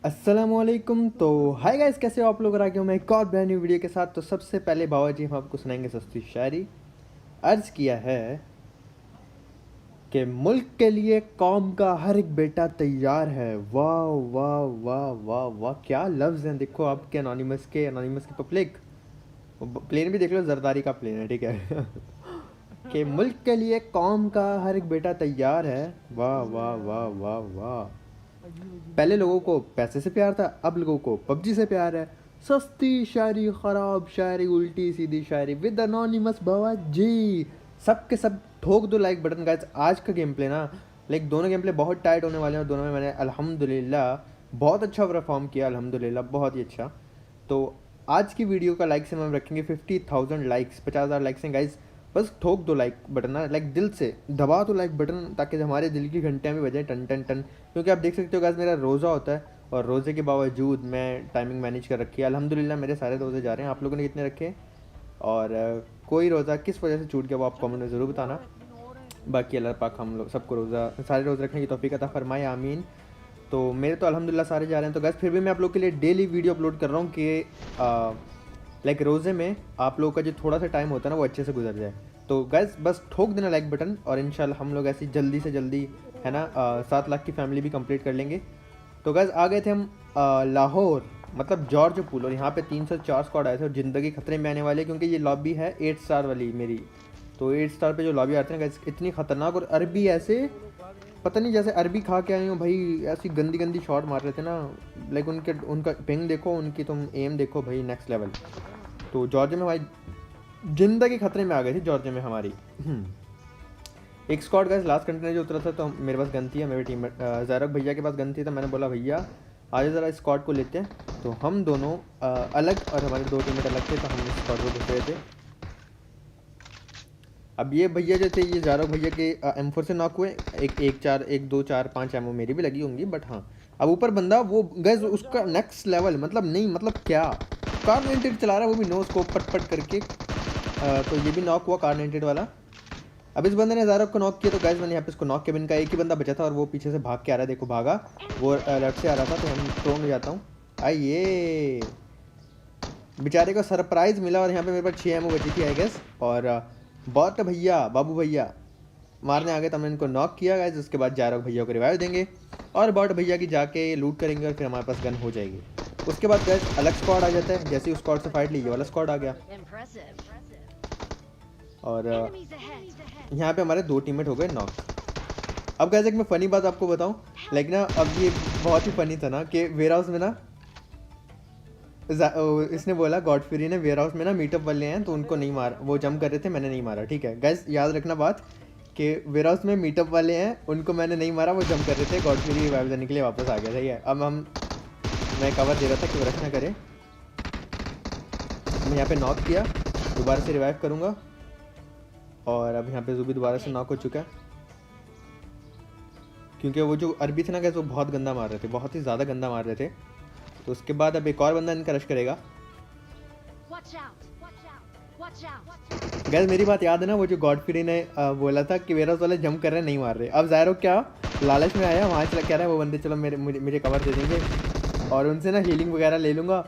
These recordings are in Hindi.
अस्सलामुअलैकुम। तो हाय गाइस, कैसे हो आप लोग? आ गए हो मैं एक और ब्रांड न्यू वीडियो के साथ। तो सबसे पहले बाबा जी हम आपको सुनाएंगे सस्ती शायरी। अर्ज किया है कि मुल्क के लिए कौम का हर एक बेटा तैयार है। वाह वाह वाह वाह वाह, क्या लफ्ज़ हैं। देखो आपके अनोनिमस के पब्लिक प्लेन भी देख लो, जरदारी का प्लेन है, ठीक है। कि मुल्क के लिए कौम का हर एक बेटा तैयार है। वाह वाह वाह वाह वाह। पहले लोगों को पैसे से प्यार था, अब लोगों को पबजी से प्यार है। सस्ती शायरी, खराब शायरी, उल्टी सीधी शायरी विद अनोनिमस बाबा जी। सब के सब ठोक दो लाइक बटन गाइस। आज का गेम प्ले ना, लाइक दोनों गेम प्ले बहुत टाइट होने वाले हैं और दोनों में मैंने अल्हम्दुलिल्लाह बहुत अच्छा परफॉर्म किया, अल्हम्दुलिल्लाह बहुत ही अच्छा। तो आज की वीडियो का लाइक से हम रखेंगे 50,000 लाइक्स, 50,000 लाइक्स हैं गाइस। बस ठोक दो लाइक बटन ना, लाइक दिल से दबा दो लाइक बटन, ताकि हमारे दिल की घंटियाँ भी बजाएं टन टन टन। क्योंकि आप देख सकते हो गाइस, मेरा रोज़ा होता है और रोज़े के बावजूद मैं टाइमिंग मैनेज कर रखी है। अल्हम्दुलिल्लाह मेरे सारे रोज़े जा रहे हैं। आप लोगों ने कितने रखे? और कोई रोज़ा किस वजह से छूट गया वो आप कमेंट में ज़रूर बताना। बाकी अल्लाह पाक हम लोग सबको रोज़ा सारे रोज़े रखने की तौफीक अता फरमाए, आमीन। तो मेरे तो अल्हम्दुलिल्लाह सारे जा रहे हैं। तो गैस फिर भी मैं आप लोग के लिए डेली वीडियो अपलोड कर रहा हूँ कि लाइक रोज़े में आप लोगों का जो थोड़ा सा टाइम होता है ना वो अच्छे से गुजर जाए। तो गैस बस ठोक देना लाइक बटन और इंशाल्लाह हम लोग ऐसी जल्दी से जल्दी है ना 7 लाख की फैमिली भी कंप्लीट कर लेंगे। तो गैस आ गए थे हम लाहौर, मतलब जॉर्ज पूल, और यहाँ पे 3 से 4 स्क्वाड आए थे और ज़िंदगी खतरे में आने वाली है क्योंकि ये लॉबी है 8 स्टार वाली मेरी। तो 8 स्टार पे जो लॉबी आते हैं गैस इतनी ख़तरनाक, और अरबी ऐसे पता नहीं जैसे अरबी खा के आए हो भाई। ऐसी गंदी गंदी शॉट मार रहे थे ना, लाइक उनका पिंग देखो, उनकी तुम एम देखो भाई, नेक्स्ट लेवल। तो जॉर्जिया में भाई जिंदगी खतरे में आ गई थी जॉर्जिया में हमारी। एक स्क्वाड गैस लास्ट कंटेनर जो उतरा था, तो मेरे पास गन थी, मेरे टीम ज़ारक भैया के पास गन थी। तो मैंने बोला भैया आज ज़रा स्क्वाड को लेते हैं। तो हम दोनों अलग और हमारे 2 टीममेट अलग थे, तो हम इस स्क्वाड को घुस रहे थे। अब ये भैया जो थे, ये ज़ारक भैया के M4 से नॉक हुए। एक 2 4 5 एमओ मेरी भी लगी होंगी, बट हाँ। अब ऊपर बंदा वो गैस उसका नेक्स्ट लेवल, मतलब नहीं मतलब क्या, कार 98 चला रहा है वो भी नो स्कोप पट पट करके। तो ये भी नॉक हुआ कार 98 वाला। अब इस बंदे ने ज़ारक को नॉक किया, तो गैस मैंने यहाँ पे इसको नॉक किया। इनका एक ही बंदा बचा था और वो पीछे से भाग के आ रहा है, देखो भागा, वो लेफ्ट से आ रहा था। तो हम प्रोन हो जाता हूँ। आइए, बेचारे को सरप्राइज़ मिला और यहाँ पे मेरे पास 6 एमओ बची थी आई गेस। और बॉट भैया, बाबू भैया मारने आ गए, तो हमने इनको नॉक किया गाइस। उसके बाद ज़ारक भैया को रिवाइव देंगे और बॉट भैया की जाके लूट करेंगे और फिर हमारे पास गन हो जाएगी। उसके बाद गैस अलग स्क्वाड आ जाता है। जैसे ही उस स्क्वाड से फाइट ली, ये वाला स्क्वाड आ गया और यहाँ पे हमारे 2 टीममेट हो गए नॉक। अब गैस एक मैं फ़नी बात आपको बताऊँ, लाइक ना, अब ये बहुत ही फ़नी था ना कि वेयर हाउस में ना इसने बोला, गॉडफ्री ने, वेयर हाउस में ना मीटअप वाले हैं तो उनको नहीं मारा, वो जंप कर रहे थे, मैंने नहीं मारा। ठीक है गैस, याद रखना बात कि वेयर हाउस में मीटअप वाले हैं, उनको मैंने नहीं मारा, वो जंप कर रहे थे। गॉडफ्री रिवाइव देने के लिए वापस आ गया। सही है। अब मैं कवर दे रहा था कि वो रश ना करे। मैं यहाँ पे नॉक किया, दोबारा से रिवाइव करूँगा और अब यहाँ पे जूबी दोबारा से नॉक हो चुका है क्योंकि वो जो अरबी थे ना गैस वो बहुत गंदा मार रहे थे, बहुत ही ज़्यादा गंदा मार रहे थे। तो उसके बाद अब एक और बंदा इनका रश करेगा। गैस मेरी बात याद है ना, वो जो गॉडफ्री ने बोला था कि वेयर हाउस वाले जंप कर रहे हैं नहीं मार रहे। अब ज़ायरो क्या लालच में आया, वहाँ से कह रहा है वो बंदे चलो मुझे कवर दे देंगे और उनसे ना हीलिंग वगैरह ले लूँगा।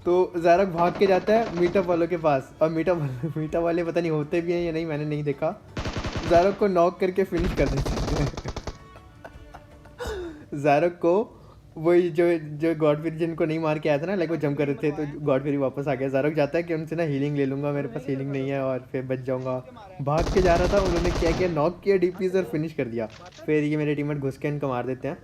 तो ज़ायरक भाग के जाता है मीटअप वालों के पास, और मीटअप वाले पता नहीं होते भी हैं या नहीं, मैंने नहीं देखा। ज़ायरक को नॉक करके फिनिश कर देते हैं। ज़ायरक को वही जो गॉडफ्री जिनको नहीं मार के आया था ना, लाइक वो जंप कर रहे थे, तो गॉडफ्री वापस आ गया। ज़ायरक जाता है कि उनसे ना हीलिंग ले लूँगा, मेरे पास हीलिंग नहीं है और फिर बच जाऊँगा। भाग के जा रहा था, उन्होंने क्या किया, नॉक किया डीपी से और फिनिश कर दिया। फिर ये मेरे टीममेट घुस के इनको मार देते हैं।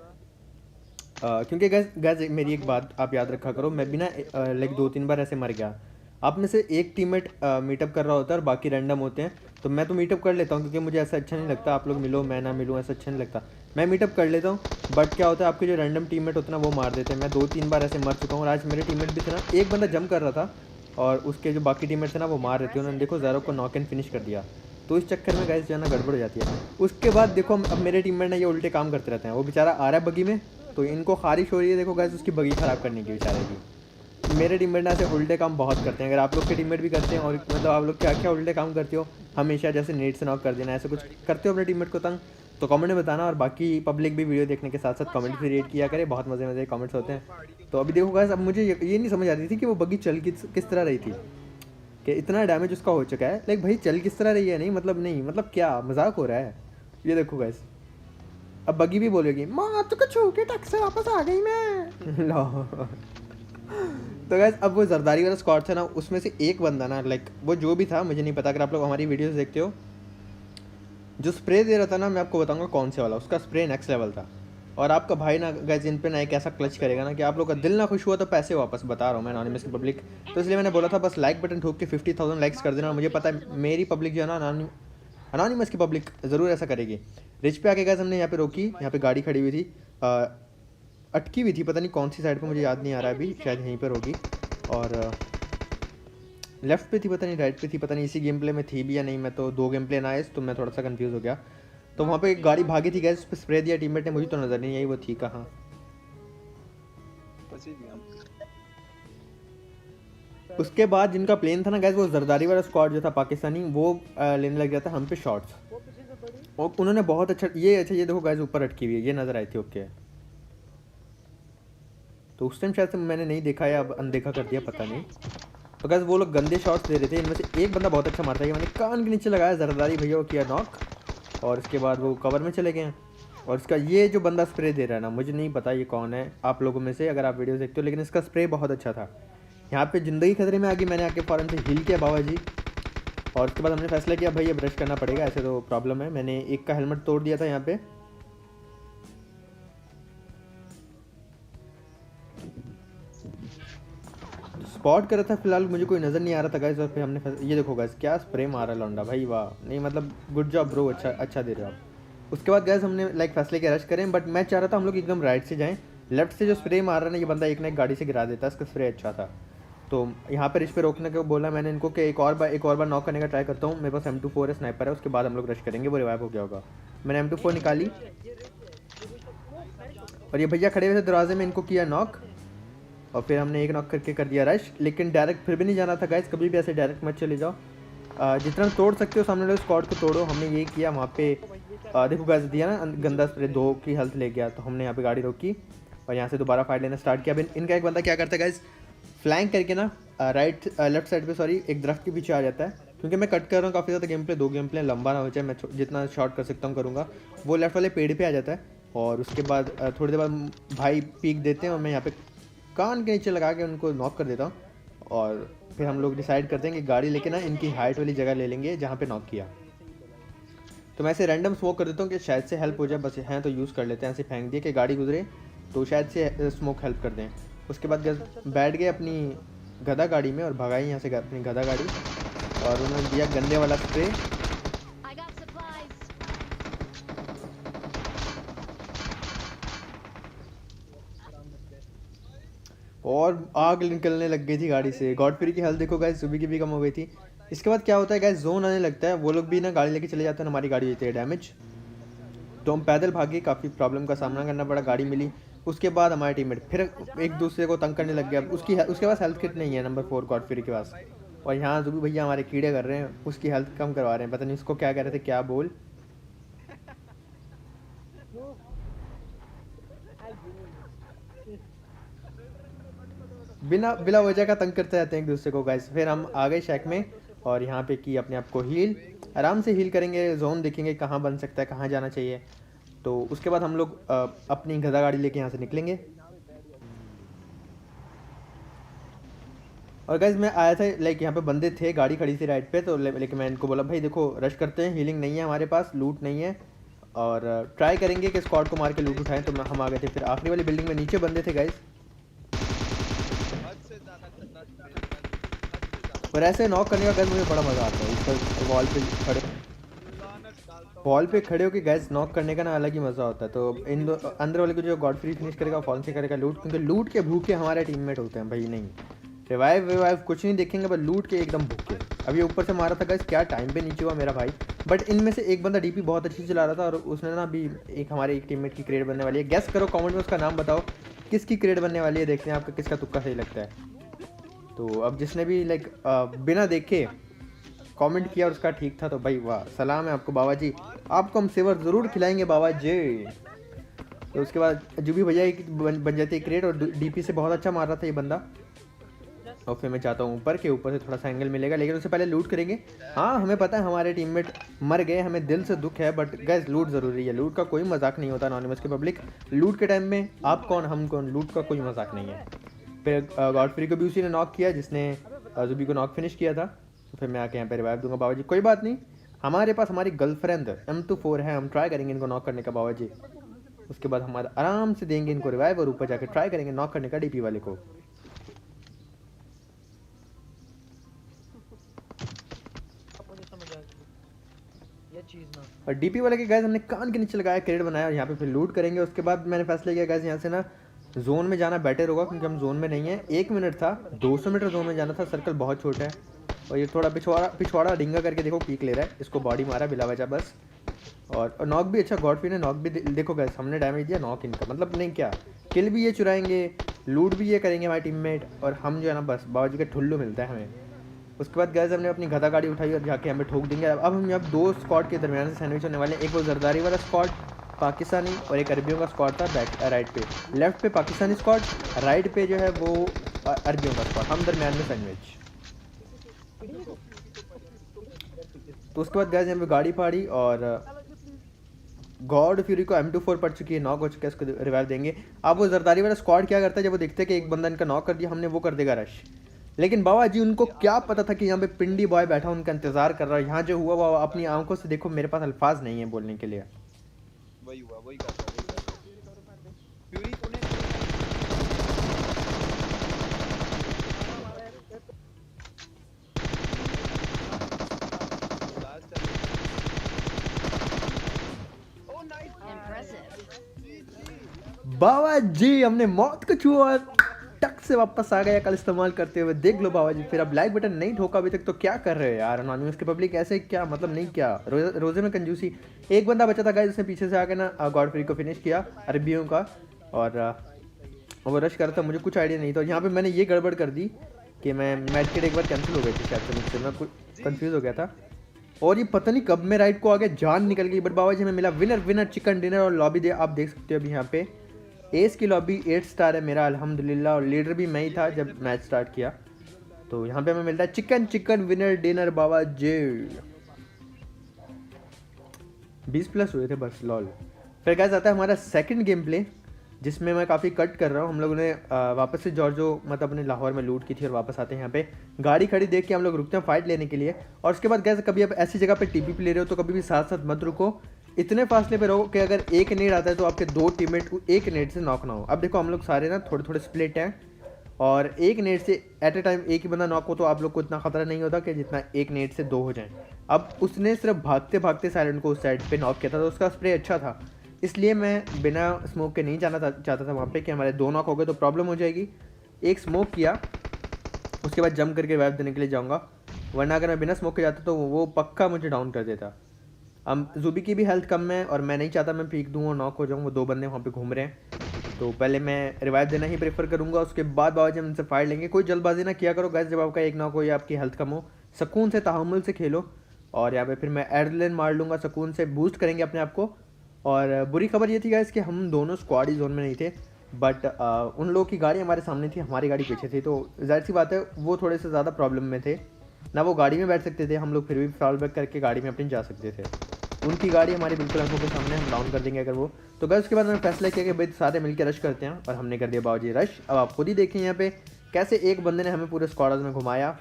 क्योंकि गैस मेरी एक बात आप याद रखा करो, मैं भी ना लाइक 2-3 बार ऐसे मर गया। आप में से एक टीममेट मीटअप कर रहा होता है और बाकी रैंडम होते हैं। तो मैं तो मीटअप कर लेता हूँ क्योंकि मुझे ऐसा अच्छा नहीं लगता आप लोग मिलो मैं ना मिलूँ, ऐसा अच्छा नहीं लगता। मैं मीटअप कर लेता हूँ, बट क्या होता है आपके जो रैंडम टीममेट होते हैं ना वो मार देते हैं। मैं 2-3 बार ऐसे मर चुका हूँ और आज मेरे टीममेट भी थे ना, एक बंदा जंप कर रहा था और उसके जो बाकी टीममेट थे ना वो मार रहे थे। उन्होंने देखो ज़ारो को नॉक एंड फिनिश कर दिया। तो इस चक्कर में गाइस जो है ना गड़बड़ हो जाती है। उसके बाद देखो अब मेरे टीममेट ने ये उल्टे काम करते रहते हैं। वो बेचारा आ रहा है बगी में, तो इनको खारिश हो रही है, देखो गाइस उसकी बगी ख़राब करने की बेचारे की। मेरे टीममेट ना ऐसे उल्टे काम बहुत करते हैं। अगर आप लोग के टीममेट भी करते हैं, और मतलब आप लोग क्या क्या उल्टे काम करते हो, हमेशा जैसे नेट से नॉक कर देना, ऐसे कुछ करते हो अपने टीममेट को तंग, तो कमेंट में बताना, और बाकी पब्लिक भी वीडियो देखने के साथ साथ कमेंट भी रेट किया करे, बहुत मज़े मज़े कमेंट्स होते हैं। तो अभी देखो गाइस, अब मुझे ये नहीं समझ आ रही थी कि वो बग्गी चल किस तरह रही थी, कि इतना डैमेज उसका हो चुका है, लाइक भाई चल किस तरह रही है, नहीं मतलब क्या मजाक हो रहा है। ये देखो गाइस, अब बग्गी भी बोलेगी माँ तो छू के टक से वापस आ गई मैं। लो। तो गाइस अब वो जरदारी वाला स्क्वाड था ना, उसमें से एक बंदा ना, लाइक वो जो भी था मुझे नहीं पता, अगर आप लोग हमारी वीडियोस देखते हो, जो स्प्रे दे रहा था ना, मैं आपको बताऊंगा कौन से वाला, उसका स्प्रे नेक्स्ट लेवल था। और आपका भाई ना गाइस इन पे ना एक ऐसा क्लच करेगा ना कि आप लोग का दिल ना खुश हुआ तो पैसे वापस, बता रहा हूँ मैं अनोनिमस की पब्लिक। तो इसलिए मैंने बोला था बस लाइक बटन ठोक के 50,000 लाइक्स कर देना। मुझे पता है मेरी पब्लिक जो है ना, अनोनिमस की पब्लिक ज़रूर ऐसा करेगी। रिच पे आके गाइस हमने यहाँ पे रोकी, यहाँ पे गाड़ी खड़ी हुई थी, अटकी हुई थी, पता नहीं कौन सी साइड पे, मुझे याद नहीं आ रहा है अभी, शायद यहीं पर होगी। और लेफ्ट पे थी पता नहीं, राइट पे थी पता नहीं, इसी गेम प्ले में थी भी या नहीं, मैं तो 2 गेम प्ले ना आए तो मैं थोड़ा सा कंफ्यूज हो गया। तो वहाँ पे एक गाड़ी भागी थी गैस, उस पर स्प्रे दिया टीममेट ने, मुझे तो नज़र नहीं आई वो थी कहाँ। उसके बाद जिनका प्लेन था ना गैस, वो जरदारी वाला स्क्वाड जो था पाकिस्तानी, वो लेने लग गया था हम पे शॉट्स, और उन्होंने बहुत अच्छा ये देखो गैस ऊपर अटकी हुई है, ये नज़र आई थी। ओके, तो उस टाइम शायद से मैंने नहीं देखा या अब अनदेखा कर दिया, पता नहीं। तो गैस वो लोग गंदे शॉट्स दे रहे थे, इनमें से एक बंदा बहुत अच्छा मारता है, मैंने कान के नीचे लगाया, जरदारी भैया को किया नॉक, और इसके बाद वो कवर में चले गए हैं। और इसका ये जो बंदा स्प्रे दे रहा है ना, मुझे नहीं पता ये कौन है आप लोगों में से, अगर आप वीडियो देखते हो, लेकिन इसका स्प्रे बहुत अच्छा था। यहाँ पे ज़िंदगी खतरे में आ गई, मैंने आके फ़ौरन से हील किया बाबा जी, और उसके बाद हमने फैसला किया भाई ये ब्रश करना पड़ेगा, ऐसे तो प्रॉब्लम है। मैंने एक का हेलमेट तोड़ दिया था यहाँ पे, स्पॉट कर रहा था, फिलहाल मुझे कोई नज़र नहीं आ रहा था गाइस, और फिर हमने ये देखो गाइस क्या स्प्रे मारा लौंडा, भाई वाह, नहीं मतलब गुड जॉब ब्रो, अच्छा दे रहे हो आप। उसके बाद गैस हमने लाइक फैसले के रश करें, बट मैं चाह रहा था हम लोग एकदम राइट से जाएं, लेफ्ट से जो स्प्रे मार रहा है ना ये बंदा, एक ना एक गाड़ी से गिरा देता, इसका स्प्रे अच्छा था। तो यहाँ पर इस पर रोकने को बोला मैंने इनको कि एक और बार नॉक करने का ट्राई करता हूँ, मेरे पास M24 है, स्नाइपर है, उसके बाद हम लोग रश करेंगे, वो रिवाइव हो गया होगा। मैंने M24 निकाली, और ये भैया खड़े हुए थे दरवाजे में, इनको किया नॉक, और फिर हमने एक नॉक करके कर दिया रश, लेकिन डायरेक्ट फिर भी नहीं जाना था गाइस, कभी भी ऐसे डायरेक्ट मत चले जाओ, जितना तोड़ सकते हो सामने वाले स्क्वाड को तोड़ो। हमने ये किया वहाँ पे, देखो गाइस दिया ना गंदा स्प्रे, 2 की हेल्थ ले गया, तो हमने यहाँ पे गाड़ी रोकी और यहाँ से दोबारा फाइट लेना स्टार्ट किया। अब इनका एक बंदा क्या करता है गाइस, फ्लैंक करके ना लेफ्ट साइड पे सॉरी एक दरख्त के पीछे आ जाता है, क्योंकि मैं कट कर रहा हूँ काफ़ी ज़्यादा गेम प्ले, 2 गेम प्ले लंबा ना हो जाए, मैं जितना शॉर्ट कर सकता हूँ करूँगा। वो लेफ्ट वाले पेड़ पे आ जाता है, और उसके बाद थोड़ी देर बाद भाई पीक देते हैं, और मैं यहाँ पे कान के नीचे लगा के उनको नॉक कर देता हूँ, और फिर हम लोग डिसाइड करते हैं कि गाड़ी लेके ना इनकी हाइट वाली जगह ले लेंगे जहाँ पे नॉक किया। तो मैं ऐसे रैंडम स्मोक कर देता हूँ कि शायद से हेल्प हो जाए, बस हैं तो यूज़ कर लेते हैं, ऐसे फेंक दिए कि गाड़ी गुजरे तो शायद से स्मोक हेल्प कर दें। उसके बाद बैठ गए अपनी गधा गाड़ी में और भगाई यहाँ से अपनी गधा गाड़ी, और उन्होंने दिया गंदे वाला स्प्रे, और आग निकलने लग गई थी गाड़ी से। गॉड फ्री की हेल्थ देखो गाइस, सुबह की भी कम हो गई थी। इसके बाद क्या होता है गाइस, जोन आने लगता है, वो लोग भी ना गाड़ी लेके चले जाते हैं, हमारी गाड़ी होती है डैमेज, तो हम पैदल भागे, काफ़ी प्रॉब्लम का सामना करना पड़ा, गाड़ी मिली। उसके बाद हमारे टीममेट फिर एक दूसरे को तंग करने लग गया, उसके पास हेल्थ किट नहीं है, नंबर 4 गॉड फ्री के पास, और यहाँ जुबी भैया हमारे कीड़े कर रहे हैं, उसकी हेल्थ कम करवा रहे हैं, पता नहीं उसको क्या कह रहे थे, क्या बोल। बिला वजह का तंग करते रहते हैं एक दूसरे को गाइस। फिर हम आ गए शैक में, और यहाँ पे की अपने आप को हील, आराम से हील करेंगे, जोन देखेंगे कहाँ बन सकता है, कहाँ जाना चाहिए। तो उसके बाद हम लोग अपनी गधा गाड़ी लेके यहाँ से निकलेंगे। और गाइज मैं आया था, लाइक यहाँ पे बंदे थे, गाड़ी खड़ी थी राइट पे, तो लेकिन मैं इनको बोला भाई देखो रश करते हैं, हीलिंग नहीं है हमारे पास, लूट नहीं है, और ट्राई करेंगे कि स्क्वाड को मार के लूट उठाएं। तो हम आ गए थे, फिर आखिरी वाली बिल्डिंग में नीचे बंदे थे गाइज, और ऐसे नॉक करने का गाइज मुझे बड़ा मज़ा आता है, ऊपर वॉल पे खड़े होकर गैस नॉक करने का ना अलग ही मज़ा होता है। तो इन अंदर वाले को जो गॉड फ्री फिनिश करेगा, फॉल से करेगा लूट, क्योंकि लूट के भूखे हमारे टीममेट होते हैं भाई, नहीं रिवाइव कुछ नहीं देखेंगे, बस लूट के एकदम भूखे। अभी ऊपर से मारा था गाइस, क्या टाइम पे नीचे हुआ मेरा भाई, बट इनमें से एक बंदा डीपी बहुत अच्छी चला रहा था, और उसने ना अभी एक हमारे एक टीममेट की क्रेड बनने वाली है, गेस करो कमेंट में उसका नाम बताओ, किसकी क्रेड बनने वाली है, देखते हैं आपका किसका तुक्का सही लगता है। तो अब जिसने भी लाइक बिना देखे कमेंट किया और उसका ठीक था, तो भाई वाह, सलाम है आपको बाबा जी। आपको हम सेवर ज़रूर खिलाएंगे बाबा जी। तो उसके बाद जो भी भैया बन जाती है क्रेट, और डीपी से बहुत अच्छा मार रहा था ये बंदा। और फिर मैं चाहता हूँ ऊपर के ऊपर से थोड़ा सा एंगल मिलेगा, लेकिन उससे पहले लूट करेंगे। हाँ हमें पता है हमारे टीममेट मर गए, हमें दिल से दुख है, बट गैस लूट ज़रूरी है। लूट का कोई मजाक नहीं होता एनोनिमस की पब्लिक। लूट के टाइम में आप कौन हम कौन, लूट का कोई मजाक नहीं है। फिर गॉडफ्री को भी उसी ने नॉक किया जिसने जुबी को नॉक फिनिश किया था। तो फिर मैं आके यहाँ पे रिवाइव दूंगा बाबा जी। कोई बात नहीं, हमारे पास हमारी गर्लफ्रेंड M24 है, हम ट्राई करेंगे इनको नॉक करने का बाबा जी। उसके बाद हमारा आराम से देंगे इनको रिवाइव, और ऊपर जाकर ट्राई करेंगे नॉक करने का डीपी वाले को। और डीपी वाले के गैस हमने कान के नीचे लगाया, क्रेड बनाया, और यहाँ पे फिर लूट करेंगे। उसके बाद मैंने फैसला किया गैस यहाँ से ना जोन में जाना बेटर होगा, क्योंकि हम जोन में नहीं है। 1 मिनट था, 200 मीटर जोन में जाना था, सर्कल बहुत छोटा है। और ये थोड़ा पिछवाड़ा डिंगा करके देखो पीक ले रहा है, इसको बॉडी मारा बिला वजह बस। और नॉक भी अच्छा, गॉडफ्री ने नॉक भी देखो गैस, हमने डैमेज दिया नॉक इनका, मतलब नहीं क्या, किल भी ये चुराएंगे, लूट भी ये करेंगे हमारे टीममेट, और हम जो है ना बस बाबा जी का ठुल्लू मिलता है हमें। उसके बाद गैस हमने अपनी गधा गाड़ी उठाई और जाके हमें ठोक देंगे। अब हम यहाँ 2 स्क्वाड के दरमियान से सैंडविच होने वाले हैं। एक वो जरदारी वाला स्क्वाड पाकिस्तानी, और एक अरबियों का स्क्वाड था राइट पे। लेफ्ट पे पाकिस्तानी स्क्वाड, राइट पे जो है वो अरबियों का स्क्वाड, हम दरमियान में सैंडविच। तो उसके बाद गैस यहाँ पे गाड़ी फाड़ी, और गॉड फ्यूरी को M24 पड़ चुकी है, नॉक हो चुका है, इसको रिवाइव देंगे। अब वो जरदारी वाला स्क्वाड क्या करता है, जब वो देखते हैं कि एक बंदा इनका नॉक कर दिया हमने, वो कर देगा रश। लेकिन बाबा जी उनको क्या पता था कि यहाँ पे पिंडी बॉय बैठा उनका इंतजार कर रहा है। यहाँ जो हुआ वो अपनी आंखों से देखो, मेरे पास अल्फाज नहीं है बोलने के लिए। वही हुआ, वही फ्यूरी तूने बाबा जी हमने मौत को छुआ, टक से वापस आ गया कल इस्तेमाल करते हुए। देख लो बाबा जी, फिर अब लाइक बटन नहीं ठोका अभी तक तो क्या कर रहे हो यार एनोनिमस की पब्लिक, ऐसे क्या मतलब नहीं क्या, रोजे में कंजूसी। एक बंदा बचा था गाइस, उसने पीछे से आके ना गॉडफ्री को फिनिश किया अरबियों का, और वो रश कर रहा था, मुझे कुछ आइडिया नहीं था। यहाँ पे मैंने ये गड़बड़ कर दी कि मैं मेडकिट एक बार कैंसिल हो गई थी शायद से मुझसे, मैं कुछ कन्फ्यूज़ हो गया था, और ये पता नहीं कब मैं राइट को आगे जान निकल गई। बट बाबा जी हमें मिला विनर चिकन डिनर, और लॉबी दे आप देख सकते हो अभी यहाँ पे एस की लॉबी 8 स्टार है मेरा अल्हम्दुलिल्लाह, और लीडर भी मैं ही था जब मैच स्टार्ट किया। तो यहाँ पे हमें मिलता है चिकन विनर डिनर बाबा जी। 20+ हुए थे बस लॉल। फिर क्या आता है हमारा सेकंड गेम प्ले, जिसमें मैं काफ़ी कट कर रहा हूँ। हम लोगों ने वापस से जॉर्जो मतलब अपने लाहौर में लूट की थी, और वापस आते हैं यहाँ पे गाड़ी खड़ी देख के हम लोग रुकते हैं फाइट लेने के लिए। और उसके बाद कैसे कभी आप ऐसी जगह पे टीपी ले रहे हो तो कभी भी साथ साथ मत रुको, इतने फासले पे रहो कि अगर एक नेट आता है तो आपके 2 टीममेट एक नेट से नॉक ना हो। अब देखो हम लोग सारे ना थोड़े थोड़े स्प्लिट हैं, और एक नेट से एट ए टाइम एक ही बंदा नॉक हो तो आप लोग को इतना खतरा नहीं होता कि जितना एक नेट से 2 हो जाएं। अब उसने सिर्फ भागते भागते साइलेंट को उस साइड पे नॉक किया था, तो उसका स्प्रे अच्छा था, इसलिए मैं बिना स्मोक के नहीं जाना चाहता था वहाँ पे कि हमारे 2 नॉक हो गए तो प्रॉब्लम हो जाएगी। एक स्मोक किया, उसके बाद जंप करके वाइप देने के लिए जाऊँगा, वरना अगर मैं बिना स्मोक के जाता तो वो पक्का मुझे डाउन कर देता। अब जुबी की भी हेल्थ कम है, और मैं नहीं चाहता मैं पीक दूँ और नॉक हो जाऊँ, वो 2 बंदे वहाँ पे घूम रहे हैं, तो पहले मैं रिवाइव देना ही प्रेफर करूँगा। उसके बाद बाबा जी हम इनसे फाइट लेंगे। कोई जल्दबाजी ना किया करो गैस, जब आपका एक नॉक हो या आपकी हेल्थ कम हो, सुकून से तहम्मुल से खेलो। और यहाँ पे फिर मैं एड्रेनलिन मार लूँगा, सुकून से बूस्ट करेंगे अपने आप को। और बुरी खबर ये थी गैस कि हम दोनों स्क्वाड ही जोन में नहीं थे, बट उन लोगों की गाड़ी हमारे सामने थी, हमारी गाड़ी पीछे थी, तो जाहिर सी बात है वो थोड़े से ज़्यादा प्रॉब्लम में थे ना, वो गाड़ी में बैठ सकते थे, हम लोग फिर भी फॉल बैक करके गाड़ी में अपनी जा सकते थे। उनकी गाड़ी हमारी बिल्कुल आंखों के सामने, हम डाउन कर देंगे अगर वो। तो गैस उसके बाद मैंने फैसला किया कि भाई सारे मिलकर रश करते हैं, और हमने कर दिया बाबूजी रश। अब आप खुद ही देखें यहाँ पे कैसे एक बंदे ने हमें पूरे स्क्वाड्स में घुमाया।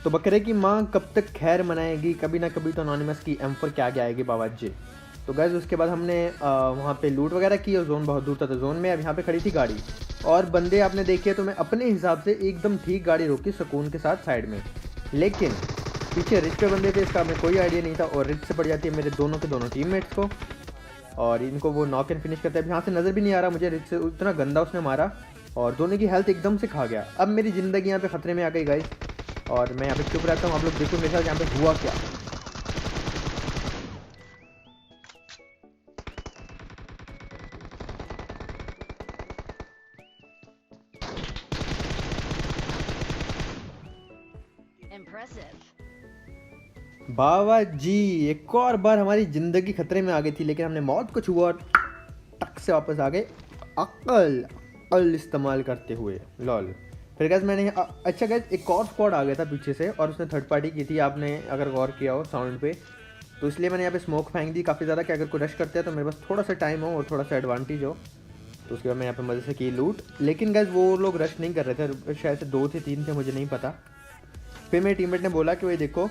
तो बकरे की माँ कब तक खैर मनाएगी, कभी ना कभी तो एनोनिमस की M4 के आगे आएगी बाबा जी। तो गैस उसके बाद हमने वहाँ पे लूट वगैरह की, और जोन बहुत दूर था, तो जोन में अब यहाँ पे खड़ी थी गाड़ी, और बंदे आपने देखे, तो मैं अपने हिसाब से एकदम ठीक गाड़ी रोकी सुकून के साथ साइड में। लेकिन पीछे रिच पे बंदे थे, इसका हमें कोई आइडिया नहीं था, और रिच से पड़ जाती है मेरे दोनों के दोनों टीममेट्स को। और इनको वो नॉक एंड फिनिश करते हैं। यहाँ से नज़र भी नहीं आ रहा मुझे, रिच से उतना गंदा उसने मारा और दोनों की हेल्थ एकदम से खा गया। अब मेरी ज़िंदगी यहाँ पे ख़तरे में आ गई गाइस, और मैं यहाँ पे चुप रहता हूँ। आप लोग देखो मेरे साथ यहाँ पे हुआ क्या। बाबा जी एक और बार हमारी ज़िंदगी खतरे में आ गई थी, लेकिन हमने मौत को छुआ और टक से वापस आ गए अक्ल इस्तेमाल करते हुए। लॉल। फिर गैस मैंने अच्छा गैस एक और स्क्वाड आ गया था पीछे से और उसने थर्ड पार्टी की थी, आपने अगर गौर किया हो साउंड पे, तो इसलिए मैंने यहाँ पे स्मोक फेंक दी काफ़ी ज़्यादा कि अगर कोई रश करते हैं तो मेरे पास थोड़ा सा टाइम हो और थोड़ा सा एडवांटेज हो। तो उसके बाद मैं यहाँ पे मज़े से की लूट, लेकिन गैस वो लोग रश नहीं कर रहे थे, शायद से 2 थे 3 थे, मुझे नहीं पता। फिर मेरे टीममेट ने बोला कि भाई देखो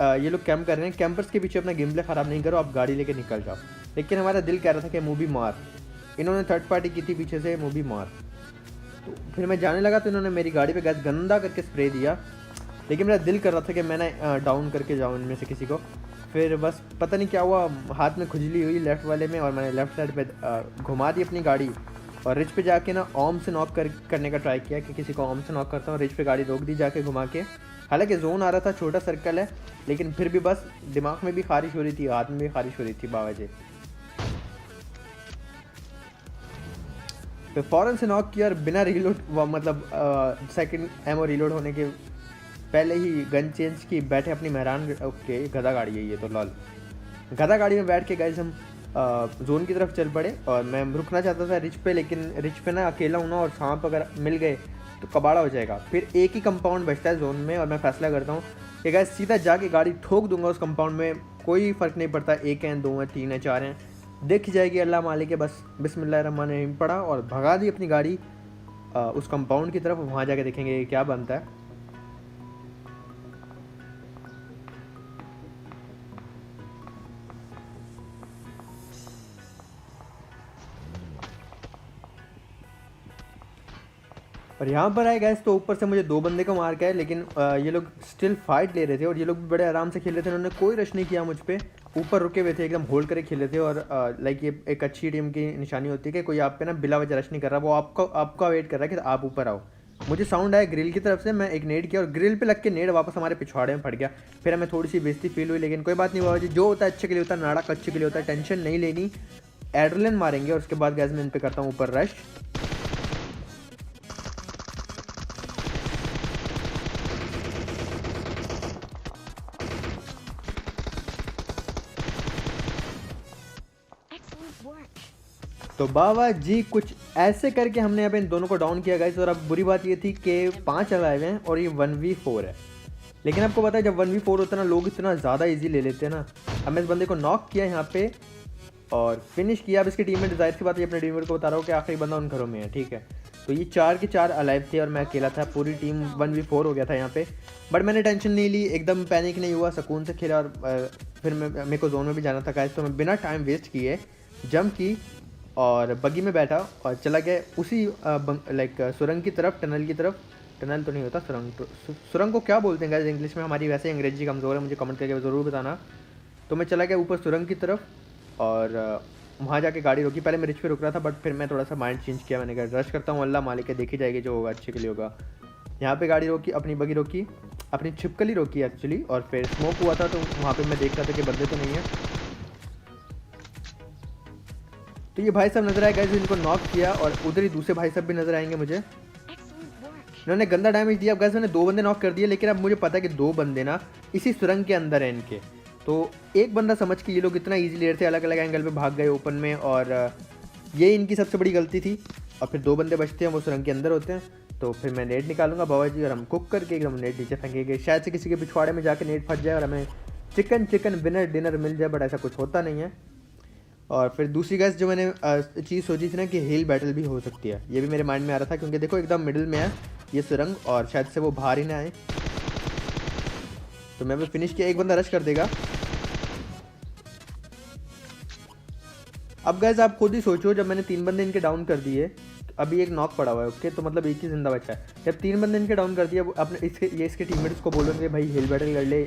ये लोग कैंप कर रहे हैं, कैंपर्स के पीछे अपना गेम प्ले ख़राब नहीं करो, आप गाड़ी लेके निकल जाओ। लेकिन हमारा दिल कह रहा था कि मूवी मार, इन्होंने थर्ड पार्टी की थी पीछे से, मूवी मार। तो फिर मैं जाने लगा तो इन्होंने मेरी गाड़ी पे गैस गंदा करके स्प्रे दिया, लेकिन मेरा दिल कर रहा था कि मैंने डाउन करके जाऊँ इनमें से किसी को। फिर बस पता नहीं क्या हुआ, हाथ में खुजली हुई लेफ़्ट वाले में और मैंने लेफ़्ट साइड पे घुमा दी अपनी गाड़ी और रिच पे जाके ना ऑम से नॉक करने का ट्राई किया कि किसी को ऑम से नॉक करता हूँ। रिच पे गाड़ी रोक दी जाके घुमा के, हालांकि जोन आ रहा था, छोटा सर्कल है, लेकिन फिर भी बस दिमाग में भी खारिश हो रही थी, हाथ में भी खारिश हो रही थी बाबा जी। फिर फ़ौरन से नॉक किया और बिना रीलोड मतलब सेकंड एमओ रीलोड होने के पहले ही गन चेंज की, बैठे अपनी मेहरान। ओके गधा गाड़ी है ये तो, लॉल। गधा गाड़ी में बैठ के गाइस हम जोन की तरफ चल पड़े और मैं रुकना चाहता था रिच पे, लेकिन रिच पे ना अकेला हूँ ना और सांप अगर मिल गए तो कबाड़ा हो जाएगा। फिर एक ही कंपाउंड बचता है जोन में और मैं फैसला करता हूँ कि गाइस सीधा जाके गाड़ी ठोक दूंगा उस कंपाउंड में, कोई फ़र्क नहीं पड़ता 1 हैं 2 हैं 3 हैं 4 हैं, देखी जाएगी अल्लाह मालिक है। बस बिस्मिल्लाहिर्रहमानिर्रहीम पड़ा और भगा दी अपनी गाड़ी उस कंपाउंड की तरफ। वहाँ जाके देखेंगे क्या बनता है। और यहाँ पर आए गैस तो ऊपर से मुझे 2 बंदे को मार के आए, लेकिन ये लोग स्टिल फाइट ले रहे थे और ये लोग भी बड़े आराम से खेल रहे थे, उन्होंने कोई रश नहीं किया मुझ पे, ऊपर रुके हुए थे एकदम होल्ड करके खेल रहे थे। और लाइक ये एक अच्छी टीम की निशानी होती है कि कोई आप पे ना बिला वजह रश नहीं कर रहा, वो आपका वेट कर रहा है कि आप ऊपर आओ। मुझे साउंड आया ग्रिल की तरफ से, मैं एक नेड किया और ग्रिल पे लग के नेड वापस हमारे पिछवाड़े में फट गया। फिर हमें थोड़ी सी बेइज्जती फील हुई, लेकिन कोई बात नहीं बाबा जी, जो होता है अच्छे के लिए होता है, नाटक अच्छे के लिए होता है, टेंशन नहीं लेनी। एड्रेलिन मारेंगे और उसके बाद गैस मैं इन पे करता हूँ ऊपर रश। तो बाबा जी कुछ ऐसे करके हमने अब इन दोनों को डाउन किया गाइस। और अब बुरी बात ये थी कि 5 अलाइव हैं और ये 1v4 है, लेकिन आपको पता है जब 1v4 होता है ना, लोग इतना ज़्यादा इजी ले लेते हैं ना। अब मैं इस बंदे को नॉक किया यहाँ पे और फिनिश किया। अब इसके टीम में जाहिर सी बात है अपने टीममेट को बता रहा हूँ कि आखिरी बंदा उन घरों में है, ठीक है। तो ये 4 के 4 अलाइव थे और मैं अकेला था, पूरी टीम 1v4 हो गया था यहाँ पे। बट मैंने टेंशन नहीं ली, एकदम पैनिक नहीं हुआ, सुकून से खेला। और फिर मेरे को जोन में भी जाना था गाइस, तो मैं बिना टाइम वेस्ट किए जंप की और बग्गी में बैठा और चला गया उसी लाइक सुरंग की तरफ, टनल की तरफ। टनल तो नहीं होता सुरंग, तो सुरंग को क्या बोलते हैं गाइस इंग्लिश में, हमारी वैसे अंग्रेजी कमज़ोर है, मुझे कमेंट करके ज़रूर बताना। तो मैं चला गया ऊपर सुरंग की तरफ और वहाँ जाके गाड़ी रोकी। पहले मैं रिच पे रुक रहा था, बट फिर मैं थोड़ा सा माइंड चेंज किया, मैंने कहा रश करता हूँ, अल्लाह मालिक है, देखी जाएगी, जो होगा अच्छे के लिए होगा। यहाँ पे गाड़ी रोकी, अपनी बगी रोकी, अपनी छिपकली रोकी एक्चुअली, और फिर स्मोक हुआ था तो वहाँ पे मैं देख रहा था कि बंदे तो नहीं है। तो ये भाई साहब नजर आए गाइस, इनको नॉक किया और उधर ही दूसरे भाई साहब भी नजर आएंगे मुझे, इन्होंने गंदा डैमेज दिया। अब गाइस मैंने 2 बंदे नॉक कर दिए, लेकिन अब मुझे पता है कि 2 बंदे ना इसी सुरंग के अंदर है इनके। तो एक बंदा समझ के ये लोग इतना इजी ले रहे थे, अलग अलग एंगल पे भाग गए ओपन में, और ये इनकी सबसे बड़ी गलती थी। और फिर 2 बंदे बचते हैं, वो सुरंग के अंदर होते हैं। तो फिर मैं नेट निकालूंगा बाबा जी और हम कुक करके एकदम नेट नीचे फेंकेंगे, शायद से किसी के पिछवाड़े में जाके नेट फंस जाए और हमें चिकन विनर डिनर मिल जाए, बट ऐसा कुछ होता नहीं है। और फिर दूसरी गैस जो मैंने चीज़ सोची थी ना कि हिल बैटल भी हो सकती है, ये भी मेरे माइंड में आ रहा था, क्योंकि देखो एकदम मिडिल में है ये सुरंग और शायद से वो बाहर ही ना आए। तो मैं भी फिनिश किया, एक बंदा रश कर देगा। अब गैस आप खुद ही सोचो, जब मैंने 3 बंदे इनके डाउन कर दिए, अभी एक नॉक पड़ा हुआ है, ओके, तो मतलब एक ही जिंदा बचा है। जब 3 बंदे इनके डाउन कर दिया, अपने इसके टीममेट्स को बोलोगे भाई हिल बैटल कर ले,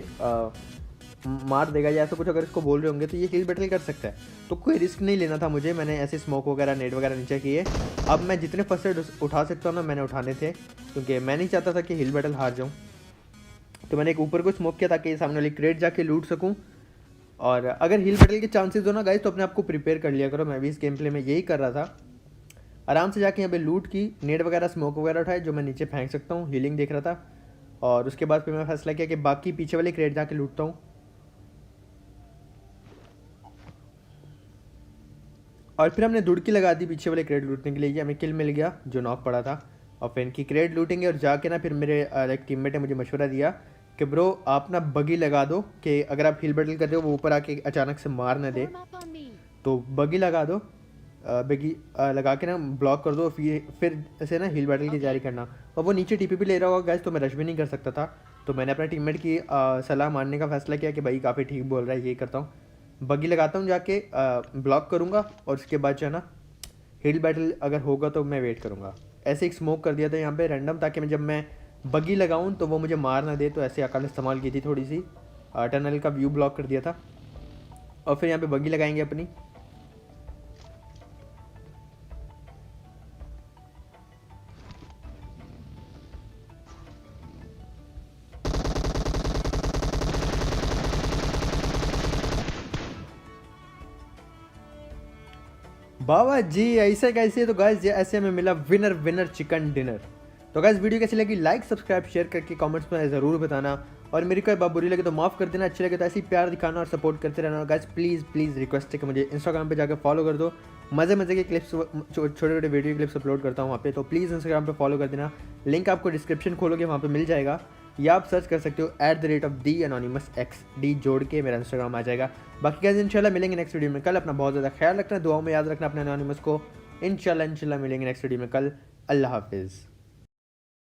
मार देगा या ऐसा कुछ अगर इसको बोल रहे होंगे तो ये हील बैटल कर सकता है। तो कोई रिस्क नहीं लेना था मुझे, मैंने ऐसे स्मोक वगैरह नेट वगैरह नीचे किए। अब मैं जितने फर्स्ट एड उठा सकता हूँ ना मैंने उठाने थे, क्योंकि मैं नहीं चाहता था कि हील बैटल हार जाऊँ। तो मैंने एक ऊपर को स्मोक किया ताकि सामने वाली क्रेट जाके लूट सकूँ। और अगर हील बैटल के चांसेस हो ना गाइस तो अपने आप को प्रिपेयर कर लिया करो। मैं भी इस गेम प्ले में यही कर रहा था, आराम से जाके यहाँ पे लूट की, नेट वगैरह स्मोक वगैरह उठाए जो मैं नीचे फेंक सकता हूँ, हीलिंग देख रहा था। और उसके बाद फिर मैं फैसला किया कि बाकी पीछे वाली क्रेट जाके लूटता हूँ। और फिर हमने दुड़की लगा दी पीछे वाले क्रेट लूटने के लिए, ये हमें किल मिल गया जो नॉक पड़ा था। और फिर इनकी क्रेट लूटेंगे और जाके ना फिर मेरे एक टीममेट ने मुझे मशवरा दिया कि ब्रो आप ना बगी लगा दो कि अगर आप हील बैटल कर रहे हो वो ऊपर आके अचानक से मार न दे, तो बगी लगा दो, बगी लगा के ना ब्लॉक कर दो, फिर ऐसे ना हील बैटल की तैयारी करना। और वो नीचे टीपीपी ले रहा होगा गैस, तो मैं रश भी नहीं कर सकता था। तो मैंने अपने टीममेट की सलाह मानने का फैसला किया कि भाई काफ़ी ठीक बोल रहा है, यही करता हूँ। बगी लगाता हूँ जाके, ब्लॉक करूँगा और उसके बाद जो है ना हील बैटल अगर होगा तो मैं वेट करूँगा। ऐसे एक स्मोक कर दिया था यहाँ पे रैंडम, ताकि मैं जब मैं बगी लगाऊँ तो वो मुझे मार ना दे। तो ऐसे अकल इस्तेमाल की थी थोड़ी सी, टनल का व्यू ब्लॉक कर दिया था। और फिर यहाँ पे बगी लगाएंगे अपनी। बाबा जी ऐसे कैसे, तो गाइस ऐसे हमें मिला विनर विनर चिकन डिनर। तो गाइस वीडियो कैसी लगी लाइक सब्सक्राइब शेयर करके कमेंट्स में ज़रूर बताना। और मेरी कोई बात बुरी लगे तो माफ़ कर देना, अच्छी लगे तो ऐसे ही प्यार दिखाना और सपोर्ट करते रहना। और गाइस प्लीज़ रिक्वेस्ट है कि मुझे इंस्टाग्राम पे जाकर फॉलो कर दो, मज़े मज़े के क्लिप्स, छोटे छोटे वीडियो क्लिप्स अपलोड करता हूँ वहाँ पे। तो प्लीज़ इंस्टाग्राम पे फॉलो कर देना, लिंक आपको डिस्क्रिप्शन खोलोगे वहाँ पे मिल जाएगा, या आप सर्च कर सकते हो @theanonymousx डी जोड़ के मेरा इंस्टाग्राम आ जाएगा। बाकी गाइस इंशाल्लाह मिलेंगे नेक्स्ट वीडियो में कल। अपना बहुत ज़्यादा ख्याल रखना, दुआओं में याद रखना अपने एनोनिमस को। इंशाल्लाह मिलेंगे नेक्स्ट वीडियो में कल। अल्लाह हाफिज़।